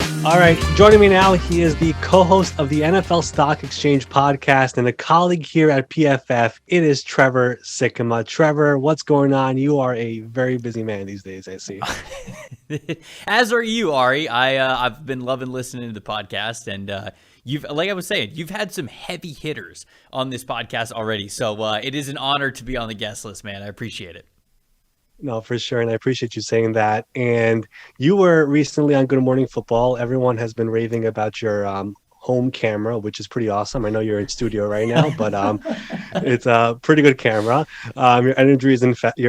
All right, joining me now, he is the co-host of the NFL Stock Exchange podcast and a colleague here at PFF. It is Trevor Sikkema. Trevor, what's going on? You are a very busy man these days, I see. As are you, Ari. I've been loving listening to the podcast, and you've, like I was saying, you've had some heavy hitters on this podcast already. So it is an honor to be on the guest list, man. I appreciate it. No, for sure. And I appreciate you saying that. And you were recently on Good Morning Football. Everyone has been raving about your home camera, which is pretty awesome. I know you're in studio right now, but it's a pretty good camera. Your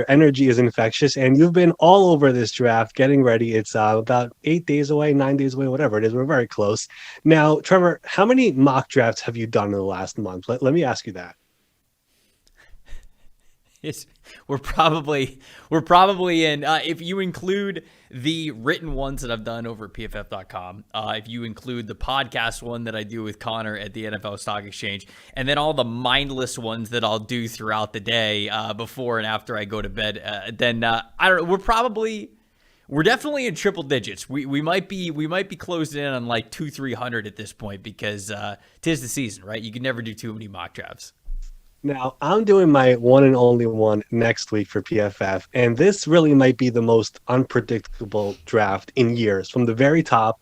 energy is infectious, and you've been all over this draft getting ready. It's about 8 days away, 9 days away, whatever it is. We're very close. Now, Trevor, how many mock drafts have you done in the last month? Let me ask you that. We're probably in, if you include the written ones that I've done over at PFF.com, if you include the podcast one that I do with Connor at the NFL Stock Exchange, and then all the mindless ones that I'll do throughout the day before and after I go to bed, then I don't know. We're definitely in triple digits. We might be closing in on like 200-300 at this point because 'tis the season, right? You can never do too many mock drafts. Now, I'm doing my one and only one next week for PFF, and this really might be the most unpredictable draft in years, from the very top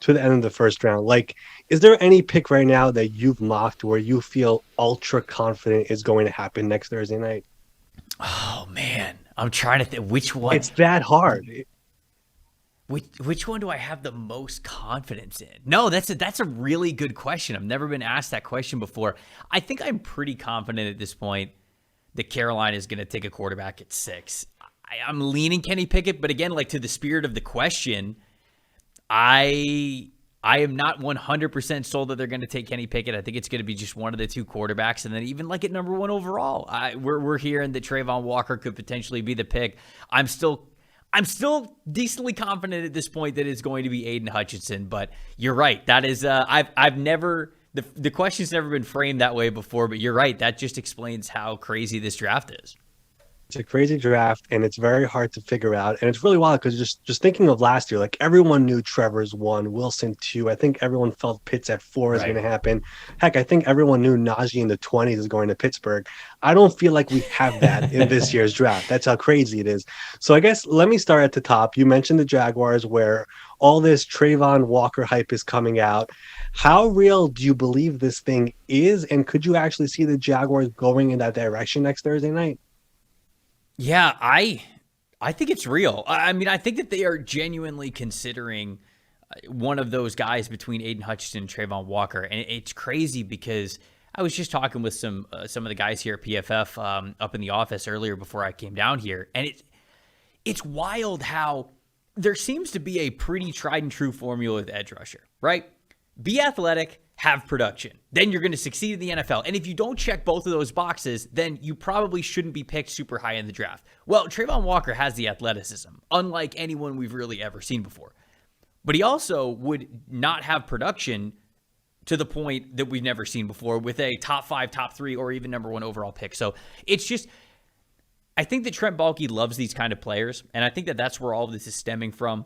to the end of the first round. Like, is there any pick right now that you've mocked where you feel ultra confident is going to happen next Thursday night? Oh, man. I'm trying to think which one. It's that hard. Which one do I have the most confidence in? No, that's a really good question. I've never been asked that question before. I think I'm pretty confident at this point that Carolina is going to take a quarterback at 6. I'm leaning Kenny Pickett, but again, like to the spirit of the question, I am not 100% sold that they're going to take Kenny Pickett. I think it's going to be just one of the two quarterbacks, and then even like at number 1 overall, we're hearing that Travon Walker could potentially be the pick. I'm still decently confident at this point that it's going to be Aidan Hutchinson, but you're right. That is, I've never, the question's never been framed that way before, but you're right. That just explains how crazy this draft is. It's a crazy draft, and it's very hard to figure out. And it's really wild because just thinking of last year, like everyone knew Trevor's 1, Wilson 2. I think everyone felt Pitts at 4 is going to happen. Heck, I think everyone knew Najee in the 20s is going to Pittsburgh. I don't feel like we have that in this year's draft. That's how crazy it is. So I guess let me start at the top. You mentioned the Jaguars, where all this Travon Walker hype is coming out. How real do you believe this thing is? And could you actually see the Jaguars going in that direction next Thursday night? Yeah, I think it's real. I mean, I think that they are genuinely considering one of those guys between Aidan Hutchinson and Travon Walker. And it's crazy because I was just talking with some of the guys here at PFF up in the office earlier before I came down here. And it's wild how there seems to be a pretty tried and true formula with edge rusher, right? Be athletic, have production. Then you're going to succeed in the NFL. And if you don't check both of those boxes, then you probably shouldn't be picked super high in the draft. Well, Travon Walker has the athleticism, unlike anyone we've really ever seen before. But he also would not have production to the point that we've never seen before with a top 5, top 3, or even number 1 overall pick. So it's just, I think that Trent Baalke loves these kind of players. And I think that that's where all of this is stemming from.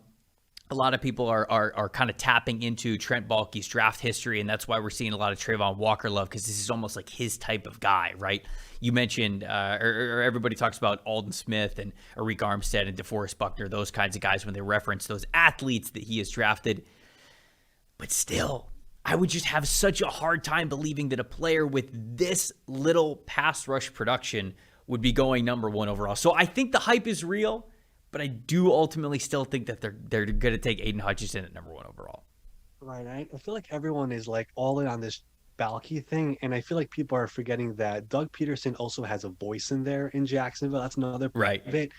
A lot of people are kind of tapping into Trent Baalke's draft history, and that's why we're seeing a lot of Travon Walker love, because this is almost like his type of guy, right? You mentioned, or everybody talks about Aldon Smith and Arik Armstead and DeForest Buckner, those kinds of guys when they reference those athletes that he has drafted. But still, I would just have such a hard time believing that a player with this little pass rush production would be going number 1 overall. So I think the hype is real. But I do ultimately still think that they're going to take Aidan Hutchinson at number 1 overall. Right. I feel like everyone is like all in on this Baalke thing, and I feel like people are forgetting that Doug Peterson also has a voice in there in Jacksonville. That's another part of it.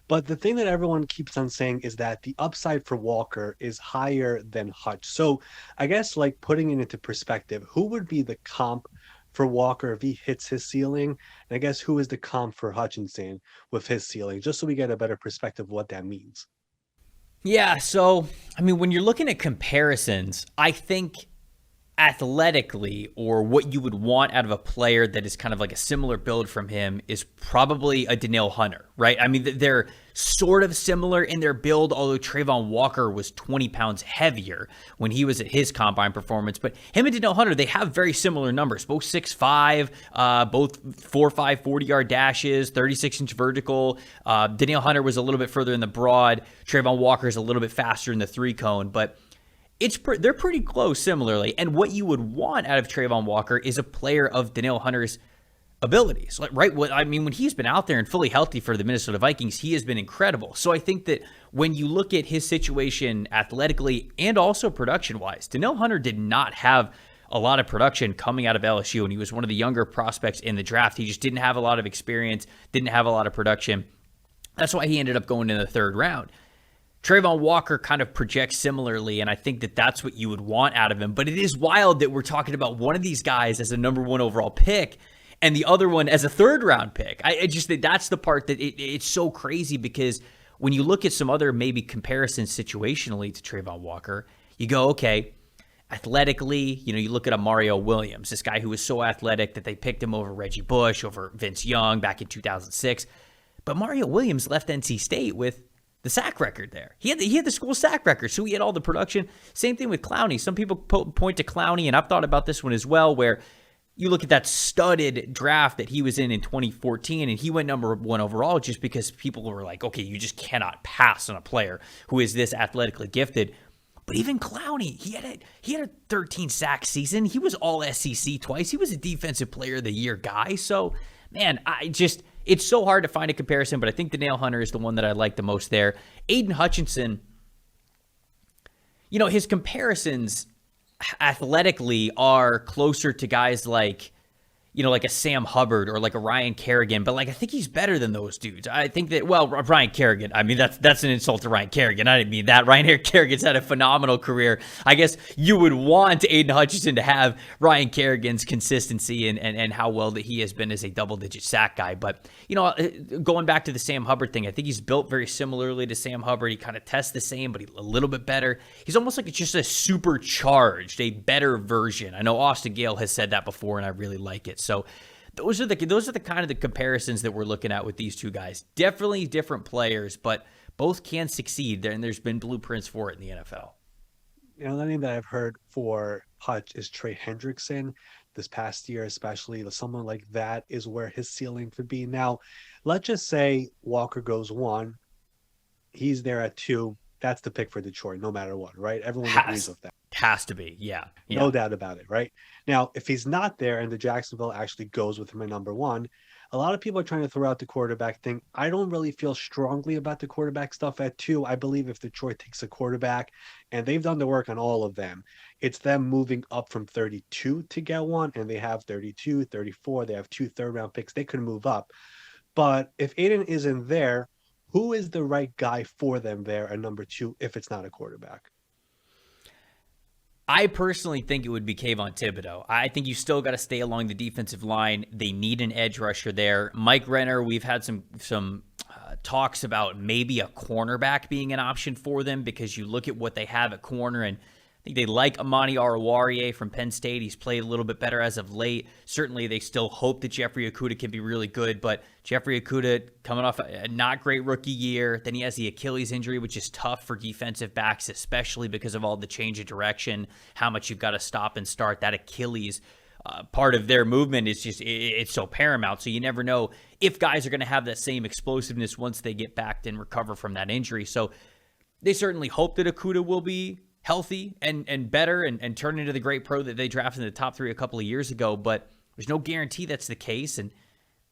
But the thing that everyone keeps on saying is that the upside for Walker is higher than Hutch. So I guess like putting it into perspective, who would be the comp for Walker if he hits his ceiling? And I guess who is the comp for Hutchinson with his ceiling, just so we get a better perspective of what that means. Yeah, so, I mean, when you're looking at comparisons, I think athletically, or what you would want out of a player that is kind of like a similar build from him, is probably a Danielle Hunter, right? I mean, they're sort of similar in their build, although Travon Walker was 20 pounds heavier when he was at his combine performance. But him and Danielle Hunter, they have very similar numbers, both 6'5", both 4.5 40-yard dashes, 36-inch vertical. Danielle Hunter was a little bit further in the broad. Travon Walker is a little bit faster in the 3-cone, but they're pretty close similarly. And what you would want out of Travon Walker is a player of Danielle Hunter's abilities. Like, right? When he's been out there and fully healthy for the Minnesota Vikings, he has been incredible. So I think that when you look at his situation athletically and also production-wise, Danielle Hunter did not have a lot of production coming out of LSU, and he was one of the younger prospects in the draft. He just didn't have a lot of experience, didn't have a lot of production. That's why he ended up going in the 3rd round. Travon Walker kind of projects similarly, and I think that that's what you would want out of him. But it is wild that we're talking about one of these guys as a number 1 overall pick and the other one as a 3rd round pick. I just think that's the part that it's so crazy, because when you look at some other maybe comparisons situationally to Travon Walker, you go, okay, athletically, you look at a Mario Williams, this guy who was so athletic that they picked him over Reggie Bush, over Vince Young back in 2006. But Mario Williams left NC State with the sack record there. He had the school sack record, so he had all the production. Same thing with Clowney. Some people point to Clowney, and I've thought about this one as well, where you look at that studded draft that he was in 2014, and he went number 1 overall just because people were like, okay, you just cannot pass on a player who is this athletically gifted. But even Clowney, he had a 13 sack season. He was all SEC twice. He was a defensive player of the year guy. So, man, it's so hard to find a comparison, but I think Danielle Hunter is the one that I like the most there. Aidan Hutchinson, his comparisons athletically are closer to guys like like a Sam Hubbard or like a Ryan Kerrigan, but like I think he's better than those dudes. I think that, well, Ryan Kerrigan, I mean, that's an insult to Ryan Kerrigan. I didn't mean that. Ryan Kerrigan's had a phenomenal career. I guess you would want Aidan Hutchinson to have Ryan Kerrigan's consistency and how well that he has been as a double-digit sack guy. But, going back to the Sam Hubbard thing, I think he's built very similarly to Sam Hubbard. He kind of tests the same, but a little bit better. He's almost like just a supercharged, a better version. I know Austin Gale has said that before, and I really like it. So those are the kind of the comparisons that we're looking at with these two guys. Definitely different players, but both can succeed, and there's been blueprints for it in the NFL. The name that I've heard for Hutch is Trey Hendrickson. This past year, especially, someone like that is where his ceiling could be. Now, let's just say Walker goes 1, he's there at 2. That's the pick for Detroit, no matter what, right? Everyone agrees with that. Has to be, yeah. No doubt about it, right? Now, if he's not there and the Jacksonville actually goes with him at number 1, a lot of people are trying to throw out the quarterback thing. I don't really feel strongly about the quarterback stuff at 2. I believe if Detroit takes a quarterback, and they've done the work on all of them, it's them moving up from 32 to get one, and they have 32, 34. They have 2 third-round picks. They could move up. But if Aidan isn't there, who is the right guy for them there at number 2 if it's not a quarterback? I personally think it would be Kayvon Thibodeau. I think you still got to stay along the defensive line. They need an edge rusher there. Mike Renner, we've had some talks about maybe a cornerback being an option for them, because you look at what they have at corner, and I think they like Amani Oruwariye from Penn State. He's played a little bit better as of late. Certainly, they still hope that Jeffrey Okudah can be really good, but Jeffrey Okudah coming off a not great rookie year. Then he has the Achilles injury, which is tough for defensive backs, especially because of all the change of direction, how much you've got to stop and start. That Achilles part of their movement is just, it's so paramount. So you never know if guys are going to have that same explosiveness once they get back and recover from that injury. So they certainly hope that Okudah will be healthy and better and turn into the great pro that they drafted in the top 3 a couple of years ago, but there's no guarantee that's the case. And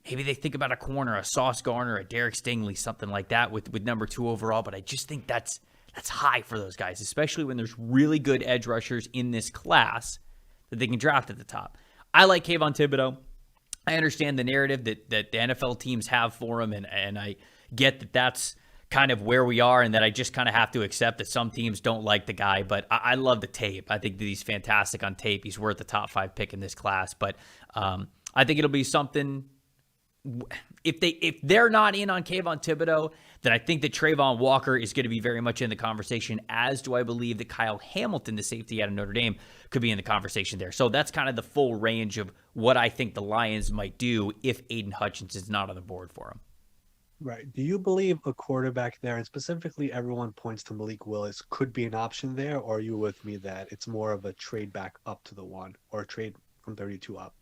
maybe they think about a corner, a Sauce Gardner, a Derek Stingley, something like that with number 2 overall. But I just think that's high for those guys, especially when there's really good edge rushers in this class that they can draft at the top. I like Kayvon Thibodeau. I understand the narrative that the NFL teams have for him, and I get that that's kind of where we are, and that I just kind of have to accept that some teams don't like the guy, but I love the tape. I think that he's fantastic on tape. He's worth the top 5 pick in this class, but I think it'll be something if they're not in on Kayvon Thibodeaux, then I think that Travon Walker is going to be very much in the conversation, as do I believe that Kyle Hamilton, the safety out of Notre Dame, could be in the conversation there. So that's kind of the full range of what I think the Lions might do if Aidan Hutchinson's not on the board for them. Right. Do you believe a quarterback there, and specifically everyone points to Malik Willis, could be an option there? Or are you with me that it's more of a trade back up to the 1 or a trade from 32 up?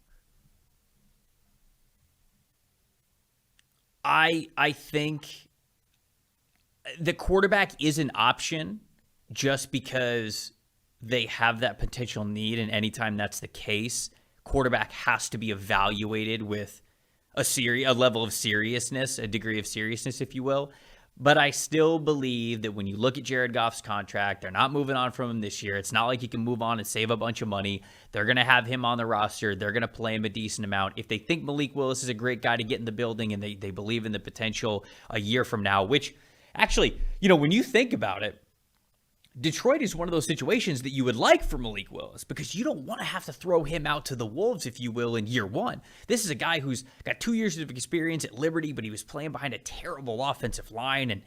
I think the quarterback is an option just because they have that potential need. And anytime that's the case, quarterback has to be evaluated with a level of seriousness, a degree of seriousness, if you will. But I still believe that when you look at Jared Goff's contract, they're not moving on from him this year. It's not like he can move on and save a bunch of money. They're going to have him on the roster. They're going to play him a decent amount. If they think Malik Willis is a great guy to get in the building and they believe in the potential a year from now, which actually, when you think about it, Detroit is one of those situations that you would like for Malik Willis because you don't want to have to throw him out to the wolves, if you will, in year 1. This is a guy who's got 2 years of experience at Liberty, but he was playing behind a terrible offensive line. And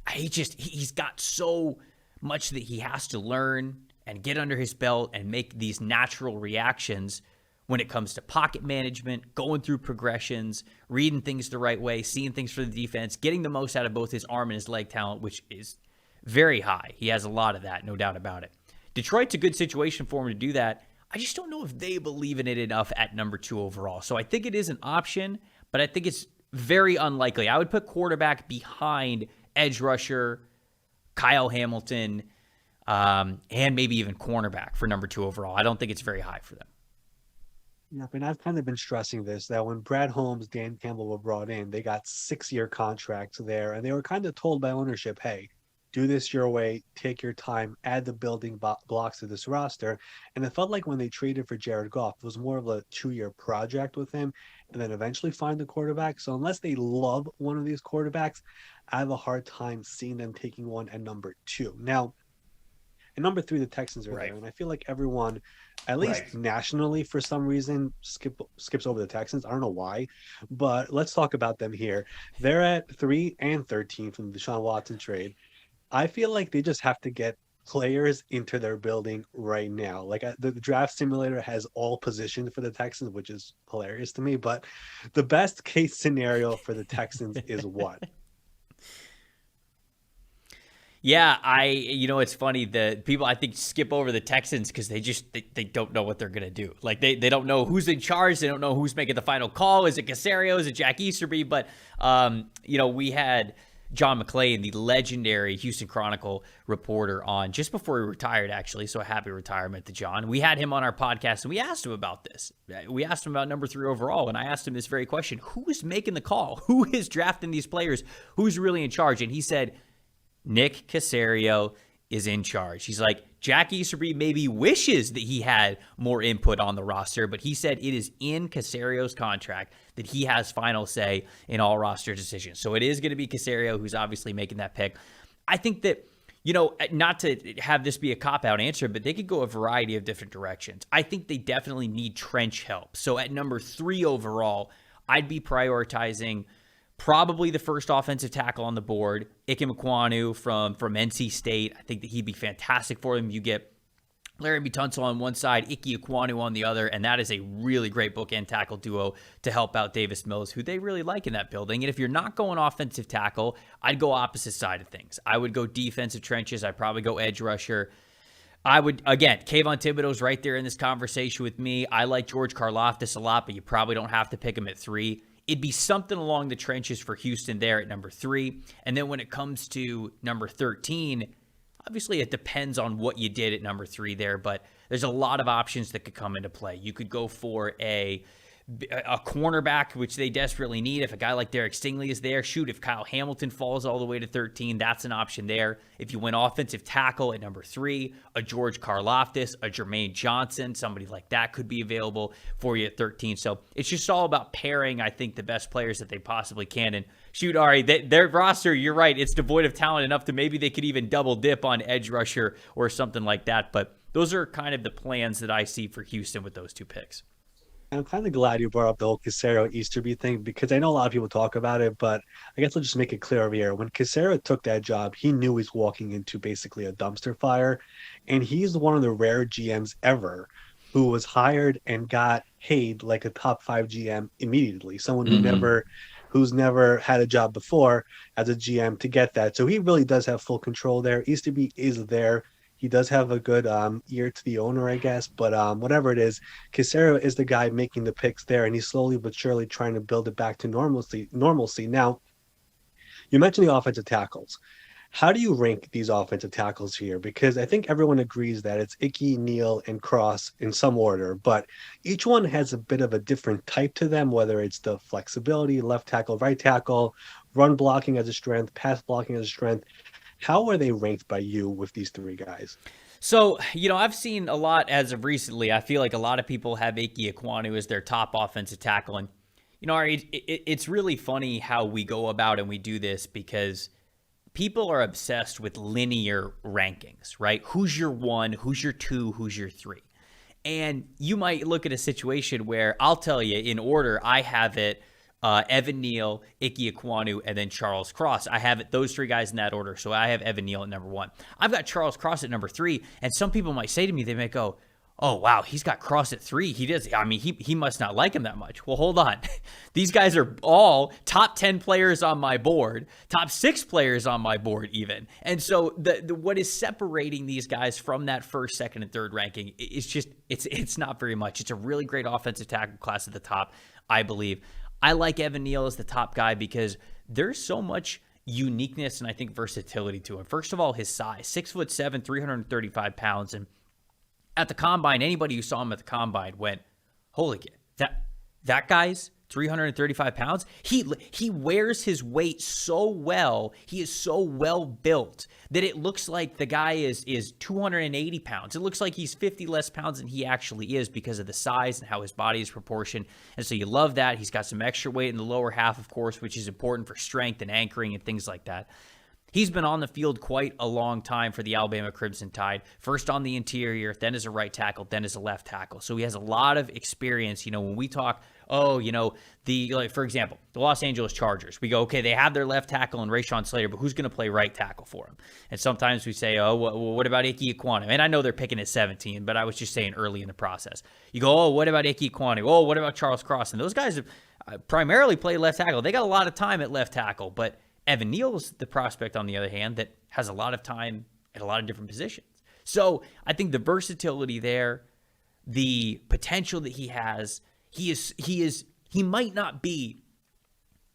he's got so much that he has to learn and get under his belt and make these natural reactions when it comes to pocket management, going through progressions, reading things the right way, seeing things for the defense, getting the most out of both his arm and his leg talent, which is very high. He has a lot of that, no doubt about it. Detroit's a good situation for him to do that. I just don't know if they believe in it enough at number 2 overall. So I think it is an option, but I think it's very unlikely. I would put quarterback behind edge rusher, Kyle Hamilton, and maybe even cornerback for number 2 overall. I don't think it's very high for them. Yeah, and I've kind of been stressing this, that when Brad Holmes, Dan Campbell were brought in, they got 6-year contracts there, and they were kind of told by ownership, hey, do this your way, take your time, add the building blocks to this roster. And it felt like when they traded for Jared Goff, it was more of a 2-year project with him and then eventually find the quarterback. So unless they love one of these quarterbacks, I have a hard time seeing them taking one at number 2. Now, at number 3, the Texans are there. And I feel like everyone, at least nationally, for some reason, skips over the Texans. I don't know why, but let's talk about them here. They're at 3 and 13 from the Deshaun Watson trade. I feel like they just have to get players into their building right now. Like the draft simulator has all positioned for the Texans, which is hilarious to me. But the best case scenario for the Texans is what? Yeah, it's funny that people, I think, skip over the Texans because they don't know what they're going to do. Like they don't know who's in charge. They don't know who's making the final call. Is it Caserio? Is it Jack Easterby? But, we had John McClain, the legendary Houston Chronicle reporter, on just before he retired, actually. So a happy retirement to John. We had him on our podcast, and we asked him about this. We asked him about number 3 overall, and I asked him this very question. Who is making the call? Who is drafting these players? Who's really in charge? And he said, Nick Caserio is in charge. He's like, Jack Easterby maybe wishes that he had more input on the roster, but he said it is in Caserio's contract that he has final say in all roster decisions. So it is going to be Caserio who's obviously making that pick. I think that, not to have this be a cop-out answer, but they could go a variety of different directions. I think they definitely need trench help. So at number 3 overall, I'd be prioritizing probably the first offensive tackle on the board, Ike Ekwonu from NC State. I think that he'd be fantastic for them. You get Larry Tunsil on one side, Ike Ekwonu on the other, and that is a really great bookend tackle duo to help out Davis Mills, who they really like in that building. And if you're not going offensive tackle, I'd go opposite side of things. I would go defensive trenches. I'd probably go edge rusher. I would, again, Kayvon Thibodeau's right there in this conversation with me. I like George Karlaftis a lot, but you probably don't have to pick him at 3. It'd be something along the trenches for Houston there at number 3. And then when it comes to number 13, obviously it depends on what you did at number 3 there, but there's a lot of options that could come into play. You could go for a cornerback, which they desperately need. If a guy like Derek Stingley is there, shoot, if Kyle Hamilton falls all the way to 13, that's an option there. If you went offensive tackle at number 3, a George Karlaftis, a Jermaine Johnson, somebody like that could be available for you at 13. So it's just all about pairing, I think, the best players that they possibly can. And shoot, Ari, their roster, you're right, it's devoid of talent enough to maybe they could even double dip on edge rusher or something like that. But those are kind of the plans that I see for Houston with those 2 picks. I'm kind of glad you brought up the whole Casero Easterby thing because I know a lot of people talk about it, but I guess I'll just make it clear over here. When Casero took that job, he knew he's walking into basically a dumpster fire, and he's one of the rare GMs ever who was hired and got paid like a top five GM immediately. Someone Mm-hmm. who's never had a job before as a GM to get that. So he really does have full control there. Easterby is there. He does have a good ear to the owner, I guess. But whatever it is, Casero is the guy making the picks there, and he's slowly but surely trying to build it back to normalcy. Normalcy. Now, you mentioned the offensive tackles. How do you rank these offensive tackles here? Because I think everyone agrees that it's Icky, Neal, and Cross in some order, but each one has a bit of a different type to them, whether it's the flexibility, left tackle, right tackle, run blocking as a strength, pass blocking as a strength. How are they ranked by you with these three guys? So, I've seen a lot as of recently. I feel like a lot of people have Ike Ekwonu as their top offensive tackle. And, Ari, it's really funny how we go about and we do this because people are obsessed with linear rankings, right? Who's your one? Who's your two? Who's your three? And you might look at a situation where I'll tell you in order, I have it Evan Neal, Ike Ekwonu, and then Charles Cross. I have it those three guys in that order. So I have Evan Neal at number one. I've got Charles Cross at number three. And some people might say to me, they might go, oh, wow, he's got Cross at three. He does. I mean, he must not like him that much. Well, hold on. These guys are all top 10 players on my board, top 6 players on my board even. And so the what is separating these guys from that first, second, and third ranking is just, it's not very much. It's a really great offensive tackle class at the top, I believe. I like Evan Neal as the top guy because there's so much uniqueness and I think versatility to him. First of all, his size, 6'7", 335 pounds. And at the combine, anybody who saw him at the combine went, holy cow, that guy's 335 pounds. He wears his weight so well. He is so well built that it looks like the guy is 280 pounds. It looks like he's 50 less pounds than he actually is because of the size and how his body is proportioned. And so you love that. He's got some extra weight in the lower half, of course, which is important for strength and anchoring and things like that. He's been on the field quite a long time for the Alabama Crimson Tide, first on the interior, then as a right tackle, then as a left tackle. So he has a lot of experience. When we talk, for example, the Los Angeles Chargers, we go, okay, they have their left tackle and Rashawn Slater, but who's going to play right tackle for him? And sometimes we say, what about Ike Ekwonu? And I know they're picking at 17, but I was just saying early in the process. You go, what about Ike Ekwonu? Oh, what about Charles Cross? And those guys have primarily play left tackle. They got a lot of time at left tackle, but Evan Neal's the prospect, on the other hand, that has a lot of time at a lot of different positions. So I think the versatility there, the potential that he has, he might not be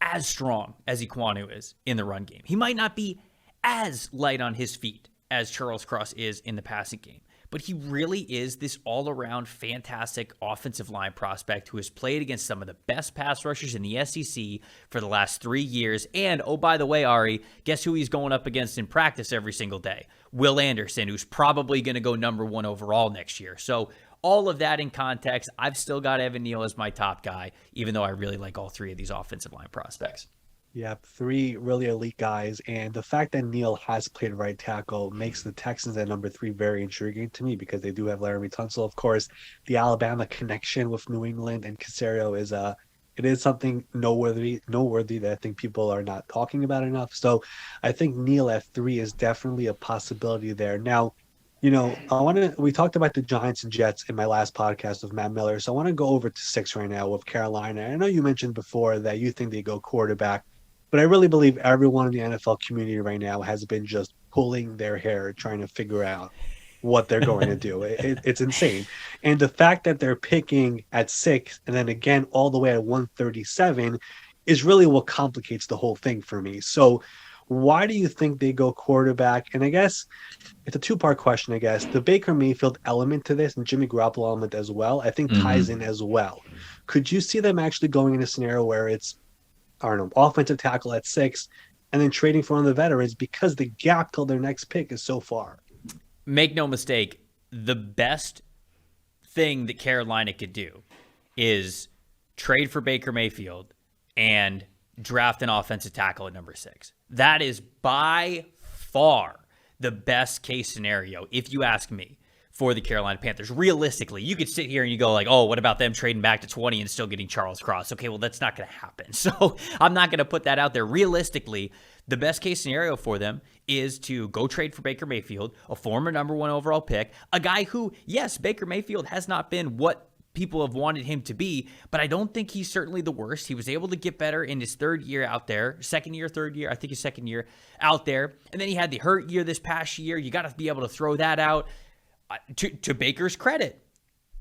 as strong as Ekwonu is in the run game. He might not be as light on his feet as Charles Cross is in the passing game. But he really is this all-around fantastic offensive line prospect who has played against some of the best pass rushers in the SEC for the last 3 years. And, oh, by the way, Ari, guess who he's going up against in practice every single day? Will Anderson, who's probably going to go number 1 overall next year. So all of that in context, I've still got Evan Neal as my top guy, even though I really like all three of these offensive line prospects. Yeah, three really elite guys. And the fact that Neal has played right tackle makes the Texans at number 3 very intriguing to me because they do have Laramie Tunsil. Of course, the Alabama connection with New England and Caserio is it is something noteworthy that I think people are not talking about enough. So I think Neal at 3 is definitely a possibility there. Now, we talked about the Giants and Jets in my last podcast with Matt Miller. So I want to go over to 6 right now with Carolina. I know you mentioned before that you think they go quarterback. But I really believe everyone in the NFL community right now has been just pulling their hair trying to figure out what they're going to do. It's insane. And the fact that they're picking at 6 and then again all the way at 137 is really what complicates the whole thing for me. So why do you think they go quarterback? And I guess it's a two-part question, I guess. The Baker Mayfield element to this and Jimmy Garoppolo element as well, I think ties in as well. Could you see them actually going in a scenario where it's offensive tackle at 6, and then trading for one of the veterans because the gap till their next pick is so far? Make no mistake, the best thing that Carolina could do is trade for Baker Mayfield and draft an offensive tackle at number 6. That is by far the best case scenario, if you ask me, for the Carolina Panthers. Realistically, you could sit here and you go like, oh, what about them trading back to 20 and still getting Charles Cross? Okay, well, that's not going to happen. So I'm not going to put that out there. Realistically, the best case scenario for them is to go trade for Baker Mayfield, a former number 1 overall pick, a guy who, yes, Baker Mayfield has not been what people have wanted him to be, but I don't think he's certainly the worst. He was able to get better in his third year out there, second year, third year, I think his second year out there. And then he had the hurt year this past year. You got to be able to throw that out. To Baker's credit,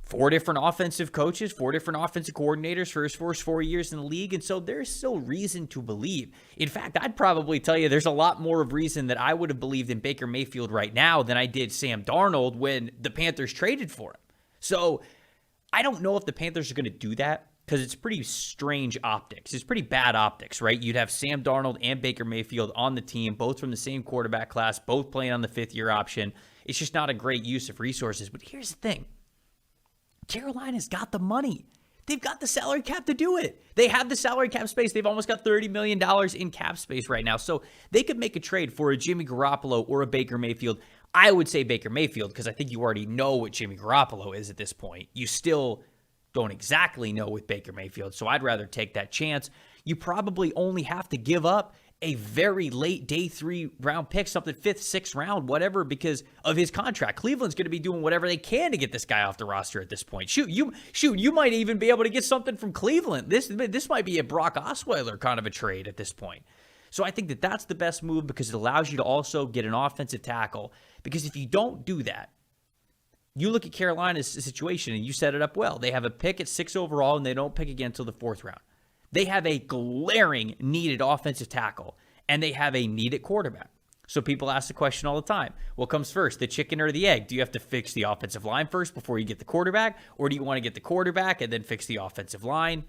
4 different offensive coaches, 4 different offensive coordinators for his first 4 years in the league. And so there's still reason to believe. In fact, I'd probably tell you there's a lot more of reason that I would have believed in Baker Mayfield right now than I did Sam Darnold when the Panthers traded for him. So I don't know if the Panthers are going to do that because it's pretty strange optics. It's pretty bad optics, right? You'd have Sam Darnold and Baker Mayfield on the team, both from the same quarterback class, both playing on the 5th-year option. It's just not a great use of resources. But here's the thing. Carolina's got the money. They've got the salary cap to do it. They have the salary cap space. They've almost got $30 million in cap space right now. So they could make a trade for a Jimmy Garoppolo or a Baker Mayfield. I would say Baker Mayfield because I think you already know what Jimmy Garoppolo is at this point. You still don't exactly know with Baker Mayfield. So I'd rather take that chance. You probably only have to give up a very late day 3 round pick, something 5th, 6th round, whatever, because of his contract. Cleveland's going to be doing whatever they can to get this guy off the roster at this point. You might even be able to get something from Cleveland. This might be a Brock Osweiler kind of a trade at this point. So I think that that's the best move because it allows you to also get an offensive tackle. Because if you don't do that, you look at Carolina's situation and you set it up well. They have a pick at 6 overall and they don't pick again until the 4th round. They have a glaring needed offensive tackle, and they have a needed quarterback. So people ask the question all the time, what comes first, the chicken or the egg? Do you have to fix the offensive line first before you get the quarterback, or do you want to get the quarterback and then fix the offensive line?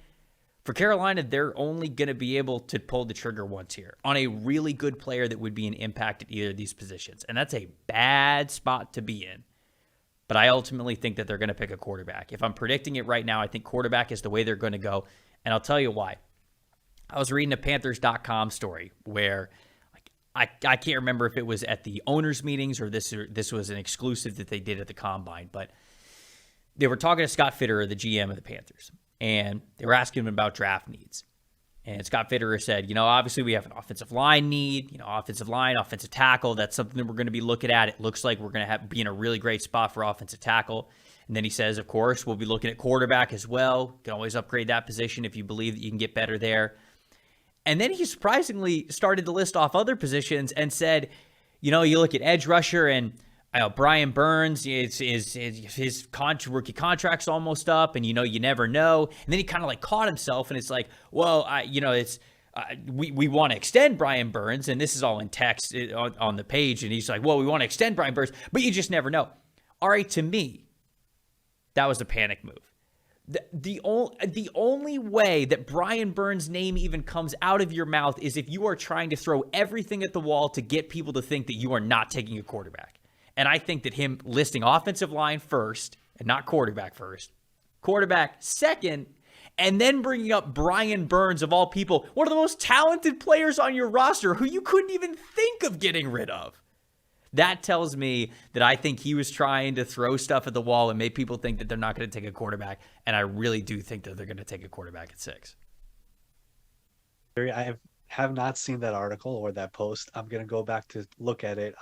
For Carolina, they're only going to be able to pull the trigger once here on a really good player that would be an impact at either of these positions, and that's a bad spot to be in. But I ultimately think that they're going to pick a quarterback. If I'm predicting it right now, I think quarterback is the way they're going to go. And I'll tell you why. I was reading a Panthers.com story where I can't remember if it was at the owners' meetings or this was an exclusive that they did at the Combine, but they were talking to Scott Fitterer, the GM of the Panthers, and they were asking him about draft needs. And Scott Fitterer said, obviously we have an offensive line need, offensive line, offensive tackle. That's something that we're going to be looking at. It looks like we're going to be in a really great spot for offensive tackle. And then he says, of course, we'll be looking at quarterback as well. You can always upgrade that position if you believe that you can get better there. And then he surprisingly started to list off other positions and said, you look at edge rusher and Brian Burns, his rookie contract's almost up, and you never know. And then he kind of like caught himself, and it's like, well, we want to extend Brian Burns, and this is all in text on the page, and he's like, well, we want to extend Brian Burns, but you just never know. Ari, to me, that was a panic move. The only way that Brian Burns' name even comes out of your mouth is if you are trying to throw everything at the wall to get people to think that you are not taking a quarterback. And I think that him listing offensive line first and not quarterback first, quarterback second, and then bringing up Brian Burns, of all people, one of the most talented players on your roster who you couldn't even think of getting rid of. That tells me that I think he was trying to throw stuff at the wall and make people think that they're not going to take a quarterback. And I really do think that they're going to take a quarterback at 6. I have not seen that article or that post. I'm going to go back to look at it.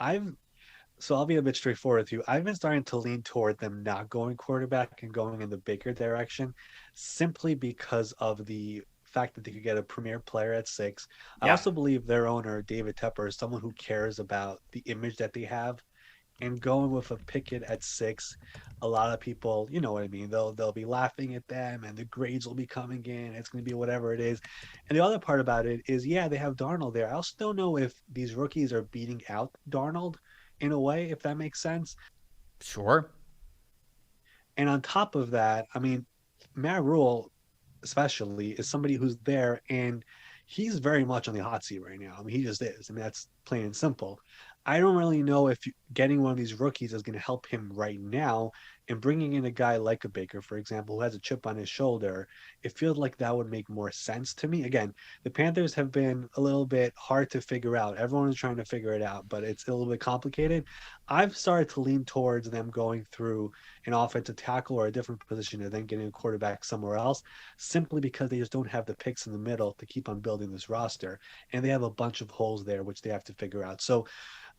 So I'll be a bit straightforward with you. I've been starting to lean toward them not going quarterback and going in the Baker direction simply because of the fact that they could get a premier player at 6. I also believe their owner, David Tepper, is someone who cares about the image that they have. And going with a Pickett at 6, a lot of people, you know what I mean, they'll be laughing at them and the grades will be coming in. It's going to be whatever it is. And the other part about it is, they have Darnold there. I also don't know if these rookies are beating out Darnold in a way, if that makes sense. Sure. And on top of that, Matt Rule especially is somebody who's there and he's very much on the hot seat right now. He just is. That's plain and simple. I don't really know if getting one of these rookies is going to help him right now, and bringing in a guy like a Baker, for example, who has a chip on his shoulder, it feels like that would make more sense to me. Again, the Panthers have been a little bit hard to figure out. Everyone is trying to figure it out, but it's a little bit complicated. I've started to lean towards them going through an offensive tackle or a different position and then getting a quarterback somewhere else, simply because they just don't have the picks in the middle to keep on building this roster. And they have a bunch of holes there, which they have to figure out. So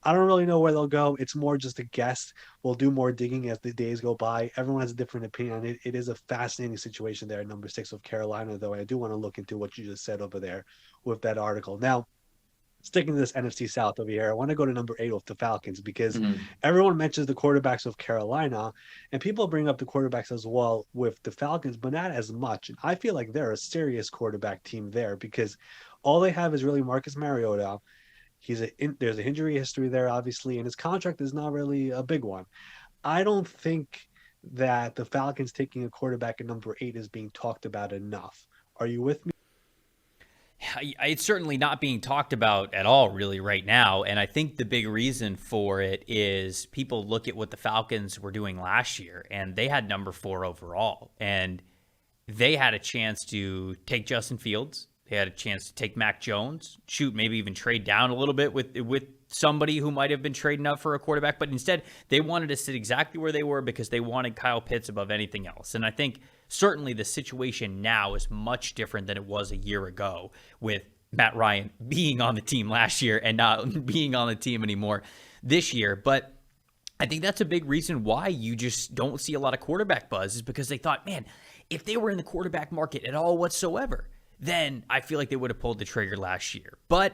I don't really know where they'll go. It's more just a guess. We'll do more digging as the days go by. Everyone has a different opinion on it. It is a fascinating situation there at number 6 of Carolina, though. I do want to look into what you just said over there with that article. Now, sticking to this NFC South over here, I want to go to number 8 with the Falcons, because everyone mentions the quarterbacks of Carolina, and people bring up the quarterbacks as well with the Falcons, but not as much. And I feel like they're a serious quarterback team there, because all they have is really Marcus Mariota. There's an injury history there, obviously, and his contract is not really a big one. I don't think that the Falcons taking a quarterback at number 8 is being talked about enough. Are you with me? It's certainly not being talked about at all, really, right now. And I think the big reason for it is people look at what the Falcons were doing last year, and they had number 4 overall. And they had a chance to take Justin Fields. They had a chance to take Mac Jones, maybe even trade down a little bit with somebody who might have been trading up for a quarterback. But instead, they wanted to sit exactly where they were because they wanted Kyle Pitts above anything else. And I think certainly the situation now is much different than it was a year ago, with Matt Ryan being on the team last year and not being on the team anymore this year. But I think that's a big reason why you just don't see a lot of quarterback buzz, is because they thought, man, if they were in the quarterback market at all whatsoever, then I feel like they would have pulled the trigger last year. But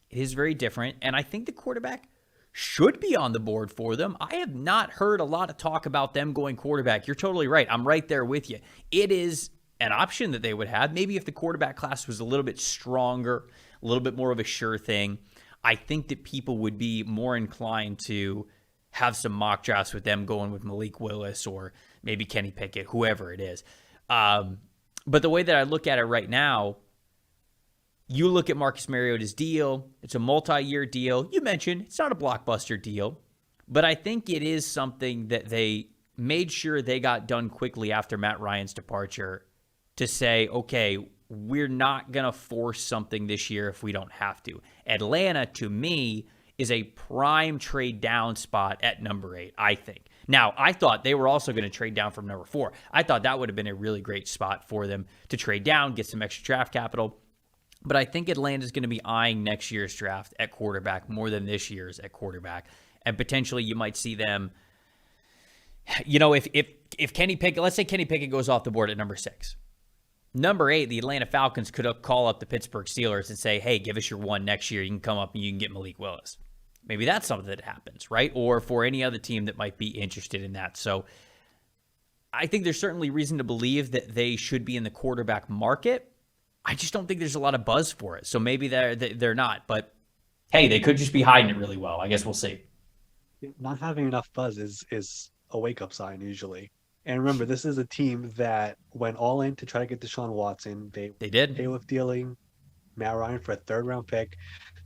it is very different, and I think the quarterback should be on the board for them. I have not heard a lot of talk about them going quarterback. You're totally right. I'm right there with you. It is an option that they would have. Maybe if the quarterback class was a little bit stronger, a little bit more of a sure thing, I think that people would be more inclined to have some mock drafts with them going with Malik Willis or maybe Kenny Pickett, whoever it is. But the way that I look at it right now, you look at Marcus Mariota's deal. It's a multi-year deal. You mentioned it's not a blockbuster deal, but I think it is something that they made sure they got done quickly after Matt Ryan's departure, to say, okay, we're not going to force something this year if we don't have to. Atlanta, to me, is a prime trade down spot at number 8, I think. Now, I thought they were also going to trade down from number 4. I thought that would have been a really great spot for them to trade down, get some extra draft capital. But I think Atlanta is going to be eyeing next year's draft at quarterback more than this year's at quarterback. And potentially you might see them, if Kenny Pickett, let's say Kenny Pickett goes off the board at number 6. Number 8, the Atlanta Falcons could call up the Pittsburgh Steelers and say, hey, give us your 1 next year. You can come up and you can get Malik Willis. Maybe that's something that happens, right? Or for any other team that might be interested in that. So I think there's certainly reason to believe that they should be in the quarterback market. I just don't think there's a lot of buzz for it. So maybe they're not. But, hey, they could just be hiding it really well. I guess we'll see. Not having enough buzz is a wake-up sign usually. And remember, this is a team that went all in to try to get Deshaun Watson. They did. They with dealing Matt Ryan for a 3rd-round pick.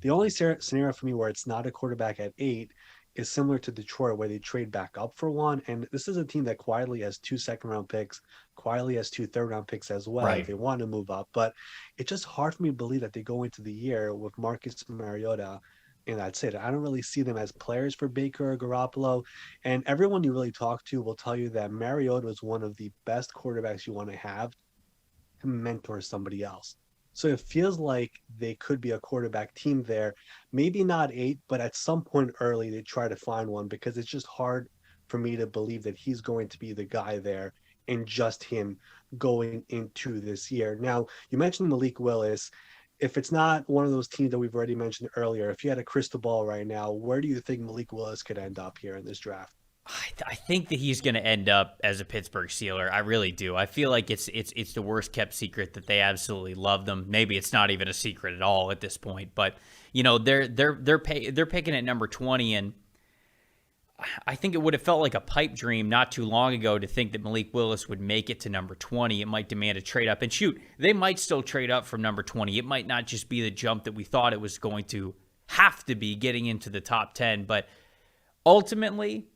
The only scenario for me where it's not a quarterback at 8 is similar to Detroit, where they trade back up for 1. And this is a team that quietly has 2 second-round picks, quietly has 2 third-round picks as well, if they want to move up. But it's just hard for me to believe that they go into the year with Marcus Mariota, and that's it. I don't really see them as players for Baker or Garoppolo. And everyone you really talk to will tell you that Mariota is one of the best quarterbacks you want to have to mentor somebody else. So it feels like they could be a quarterback team there. Maybe not 8, but at some point early they try to find one, because it's just hard for me to believe that he's going to be the guy there and just him going into this year. Now, you mentioned Malik Willis. If it's not one of those teams that we've already mentioned earlier, if you had a crystal ball right now, where do you think Malik Willis could end up here in this draft? I think that he's going to end up as a Pittsburgh Steeler. I really do. I feel like it's the worst kept secret that they absolutely love them. Maybe it's not even a secret at all at this point. But they're picking at number 20, and I think it would have felt like a pipe dream not too long ago to think that Malik Willis would make it to number 20. It might demand a trade up, and shoot, they might still trade up from number 20. It might not just be the jump that we thought it was going to have to be getting into the top 10, but Ultimately,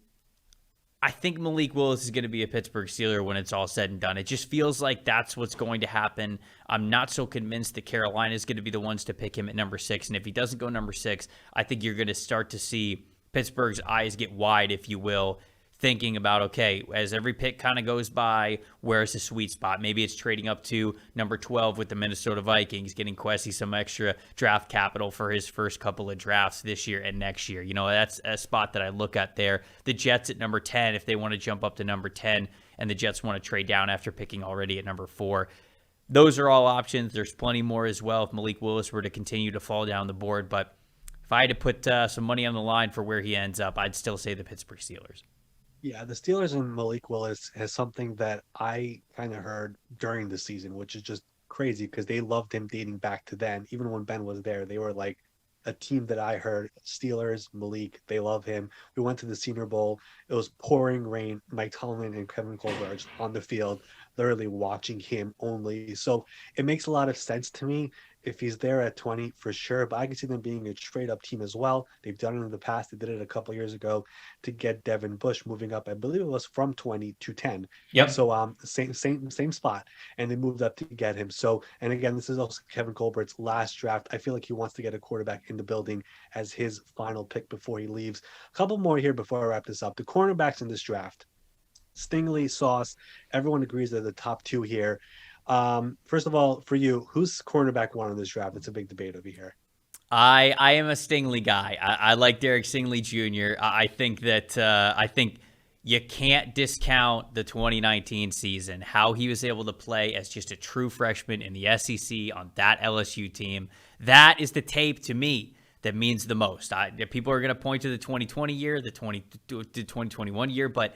I think Malik Willis is going to be a Pittsburgh Steeler when it's all said and done. It just feels like that's what's going to happen. I'm not so convinced that Carolina is going to be the ones to pick him at number 6. And if he doesn't go number 6, I think you're going to start to see Pittsburgh's eyes get wide, if you will, thinking about, okay, as every pick kind of goes by, where's the sweet spot? Maybe it's trading up to number 12 with the Minnesota Vikings, getting Kwesi some extra draft capital for his first couple of drafts this year and next year. That's a spot that I look at there. The Jets at number 10, if they want to jump up to number 10, and the Jets want to trade down after picking already at number 4. Those are all options. There's plenty more as well if Malik Willis were to continue to fall down the board. But if I had to put some money on the line for where he ends up, I'd still say the Pittsburgh Steelers. Yeah, the Steelers and Malik Willis has something that I kind of heard during the season, which is just crazy because they loved him dating back to then. Even when Ben was there, they were like a team that I heard. Steelers, Malik, they love him. We went to the Senior Bowl. It was pouring rain. Mike Tomlin and Kevin Colbert just on the field, literally watching him only. So it makes a lot of sense to me if he's there at 20 for sure, but I can see them being a straight up team as well. They've done it in the past. They did it a couple years ago to get Devin Bush moving up. I believe it was from 20 to 10. Yep. So same spot, and they moved up to get him. So, and again, this is also Kevin Colbert's last draft. I feel like he wants to get a quarterback in the building as his final pick before he leaves. A couple more here before I wrap this up. The cornerbacks in this draft, Stingley, Sauce, everyone agrees they're the top 2 here. First of all, for you, who's cornerback 1 in this draft? It's a big debate over here. I am a Stingley guy. I like Derek Stingley Jr. I think you can't discount the 2019 season, how he was able to play as just a true freshman in the SEC on that LSU team. That is the tape to me that means the most. People are going to point to the 2020 year, the 2021 year, but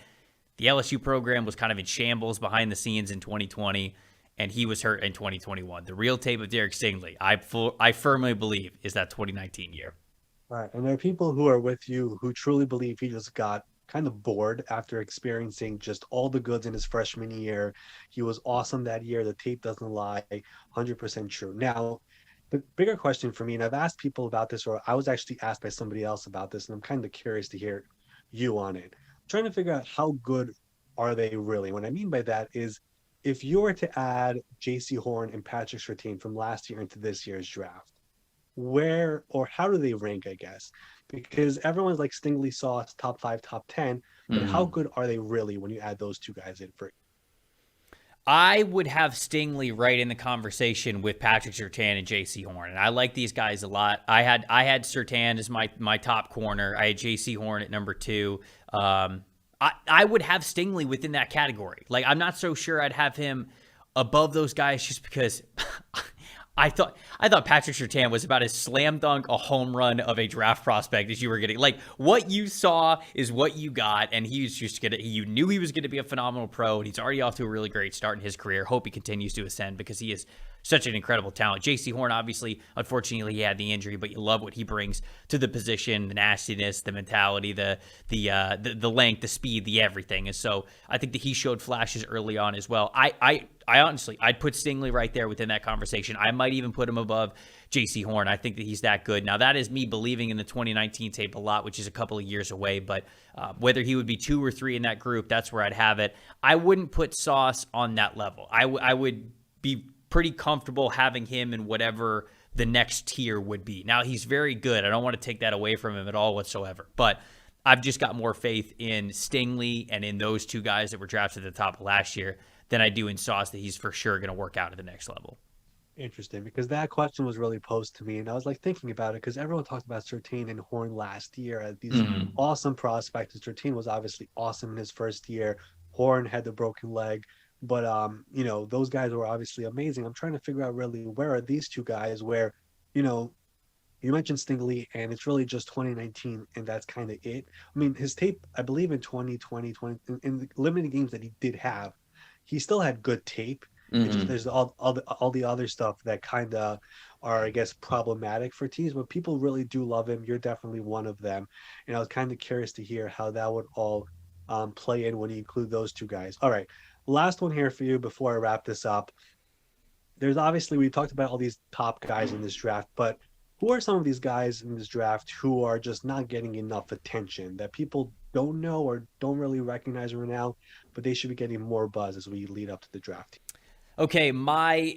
the LSU program was kind of in shambles behind the scenes in 2020. And he was hurt in 2021. The real tape of Derek Stingley, I firmly believe, is that 2019 year. All right. And there are people who are with you who truly believe he just got kind of bored after experiencing just all the goods in his freshman year. He was awesome that year. The tape doesn't lie. 100% true. Now, the bigger question for me, and I've asked people about this, or I was actually asked by somebody else about this, and I'm kind of curious to hear you on it. I'm trying to figure out how good are they really? What I mean by that is, if you were to add J.C. Horn and Patrick Surtain from last year into this year's draft, where or how do they rank, I guess? Because everyone's like Stingley, Sauce, top 5, top 10, but how good are they really when you add those 2 guys in for? I would have Stingley right in the conversation with Patrick Surtain and J.C. Horn, and I like these guys a lot. I had Surtain as my top corner. I had J.C. Horn at number 2. I would have Stingley within that category. Like, I'm not so sure I'd have him above those guys just because I thought Patrick Surtain was about as slam dunk a home run of a draft prospect as you were getting. Like, what you saw is what you got, and he was just you knew he was gonna be a phenomenal pro, and he's already off to a really great start in his career. Hope he continues to ascend because he is such an incredible talent. J.C. Horn, obviously, unfortunately, he had the injury, but you love what he brings to the position, the nastiness, the mentality, the length, the speed, the everything. And so I think that he showed flashes early on as well. I honestly, I'd put Stingley right there within that conversation. I might even put him above J.C. Horn. I think that he's that good. Now, that is me believing in the 2019 tape a lot, which is a couple of years away, but whether he would be 2 or 3 in that group, that's where I'd have it. I wouldn't put Sauce on that level. I would be pretty comfortable having him in whatever the next tier would be. Now, he's very good. I don't want to take that away from him at all whatsoever, but I've just got more faith in Stingley and in those 2 guys that were drafted at the top of last year than I do in Sauce, that he's for sure going to work out at the next level. Interesting, because that question was really posed to me, and I was like thinking about it because everyone talked about Surtain and Horn last year as these awesome prospects. Surtain was obviously awesome in his first year. Horn had the broken leg. But, those guys were obviously amazing. I'm trying to figure out really where are these 2 guys where, you mentioned Stingley and it's really just 2019 and that's kind of it. I mean, his tape, I believe in 2020, in the limited games that he did have, he still had good tape. It's just, there's all the other stuff that kind of are, I guess, problematic for teams, but people really do love him. You're definitely one of them. And I was kind of curious to hear how that would all play in when you include those 2 guys. All right. Last one here for you before I wrap this up. There's obviously, we talked about all these top guys in this draft, but Who are some of these guys in this draft who are just not getting enough attention that people don't know or don't really recognize right now, but they should be getting more buzz as we lead up to the draft? Okay,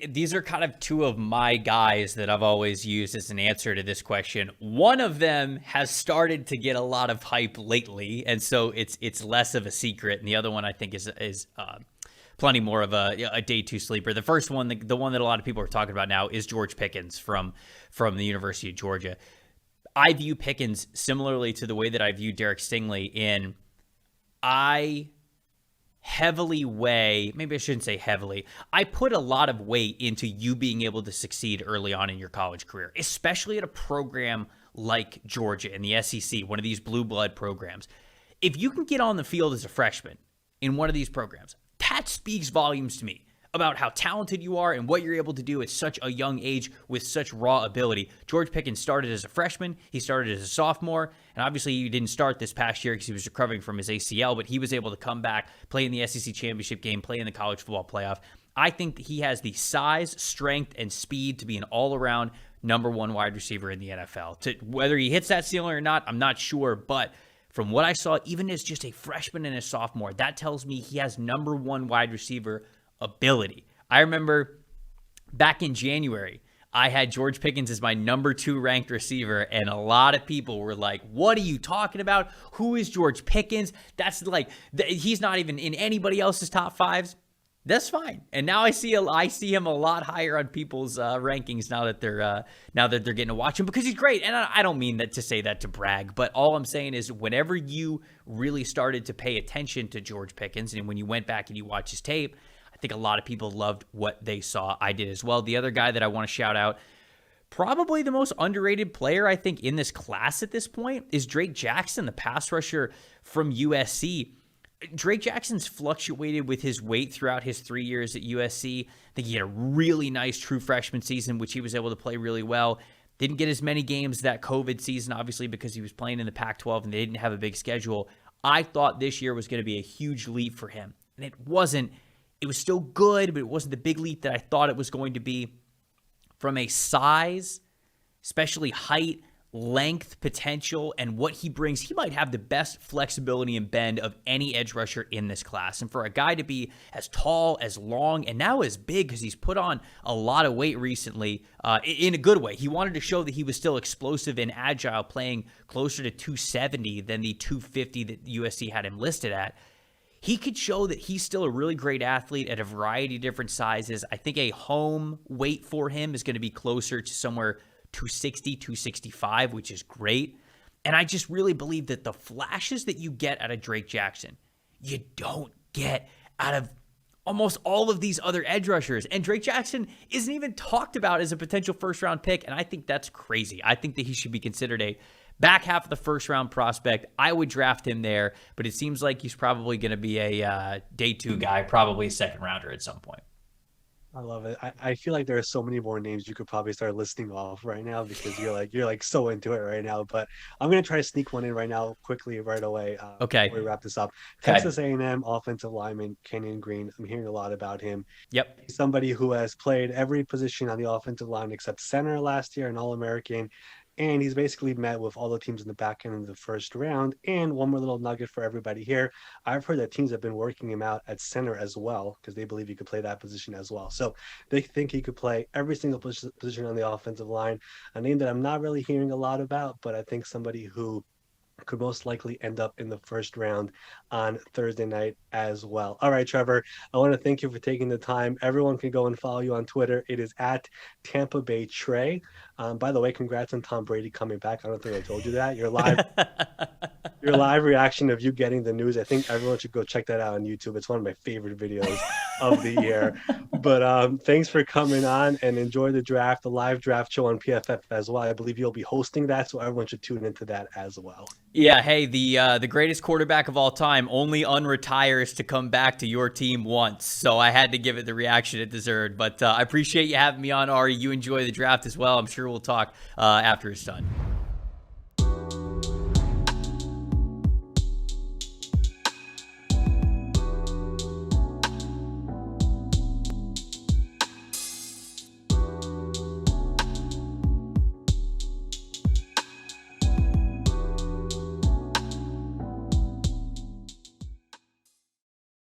these are kind of two of my guys that I've always used as an answer to this question. One of them has started to get a lot of hype lately, and so it's less of a secret. And the other one I think is plenty more of a day two sleeper. The first one, the one that a lot of people are talking about now, is George Pickens from the University of Georgia. I view Pickens similarly to the way that I view Derek Stingley in I heavily weigh, maybe I shouldn't say heavily, I put a lot of weight into you being able to succeed early on in your college career, especially at a program like Georgia in the SEC, one of these blue blood programs. If you can get on the field as a freshman in one of these programs, that speaks volumes to me about how talented you are and what you're able to do at such a young age with such raw ability. George Pickens started as a freshman. He started as a sophomore. And obviously he didn't start this past year because he was recovering from his ACL, but he was able to come back, play in the SEC championship game, play in the college football playoff. I think that he has the size, strength, and speed to be an all-around number one wide receiver in the NFL. Whether he hits that ceiling or not, I'm not sure, but from what I saw, even as just a freshman and a sophomore, that tells me he has number one wide receiver ability. I remember back in January, I had George Pickens as my number 2 ranked receiver, and a lot of people were like, what are you talking about? Who is George Pickens? That's like, he's not even in anybody else's top 5s. That's fine. And now I see him a lot higher on people's rankings now that they're getting to watch him because he's great. And I don't mean that to say that to brag, but all I'm saying is whenever you really started to pay attention to George Pickens and when you went back and you watch his tape, I think a lot of people loved what they saw. I did as well. The other guy that I want to shout out, probably the most underrated player, I think, in this class at this point, is Drake Jackson, the pass rusher from USC. Drake Jackson's fluctuated with his weight throughout his 3 years at USC. I think he had a really nice true freshman season, which he was able to play really well. Didn't get as many games that COVID season, obviously, because he was playing in the Pac-12 and they didn't have a big schedule. I thought this year was going to be a huge leap for him, and it wasn't. It was still good, but it wasn't the big leap that I thought it was going to be. From a size, especially height, length, potential, and what he brings, he might have the best flexibility and bend of any edge rusher in this class. And for a guy to be as tall, as long, and now as big, because he's put on a lot of weight recently, in a good way. He wanted to show that he was still explosive and agile, playing closer to 270 than the 250 that USC had him listed at. He could show that he's still a really great athlete at a variety of different sizes. I think a home weight for him is going to be closer to somewhere 260, 265, which is great. And I just really believe that the flashes that you get out of Drake Jackson, you don't get out of almost all of these other edge rushers. And Drake Jackson isn't even talked about as a potential first-round pick, and I think that's crazy. I think that he should be considered a back half of the first-round prospect. I would draft him there, but it seems like he's probably going to be a day 2 guy, probably a second-rounder at some point. I love it. I feel like there are so many more names you could probably start listing off right now because you're like so into it right now. But I'm gonna try to sneak one in right now, quickly, right away. Okay. Before we wrap this up. Okay. Texas A&M offensive lineman Kenyon Green. I'm hearing a lot about him. Yep. He's somebody who has played every position on the offensive line except center last year, an All-American. And he's basically met with all the teams in the back end of the first round. And one more little nugget for everybody here. I've heard that teams have been working him out at center as well because they believe he could play that position as well. So they think he could play every single position on the offensive line. A name that I'm not really hearing a lot about, but I think somebody who could most likely end up in the first round on Thursday night as well. All right, Trevor, I want to thank you for taking the time. Everyone can go and follow you on Twitter. It is at Tampa Bay Trey. By the way, congrats on Tom Brady coming back. I don't think I told you that. Your live reaction of you getting the news. I think everyone should go check that out on YouTube. It's one of my favorite videos of the year. But thanks for coming on and enjoy the draft, the live draft show on PFF as well. I believe you'll be hosting that, so everyone should tune into that as well. Yeah, hey, the greatest quarterback of all time only unretires to come back to your team once. So I had to give it the reaction it deserved. But I appreciate you having me on, Ari. You enjoy the draft as well. I'm sure we'll talk after it's done.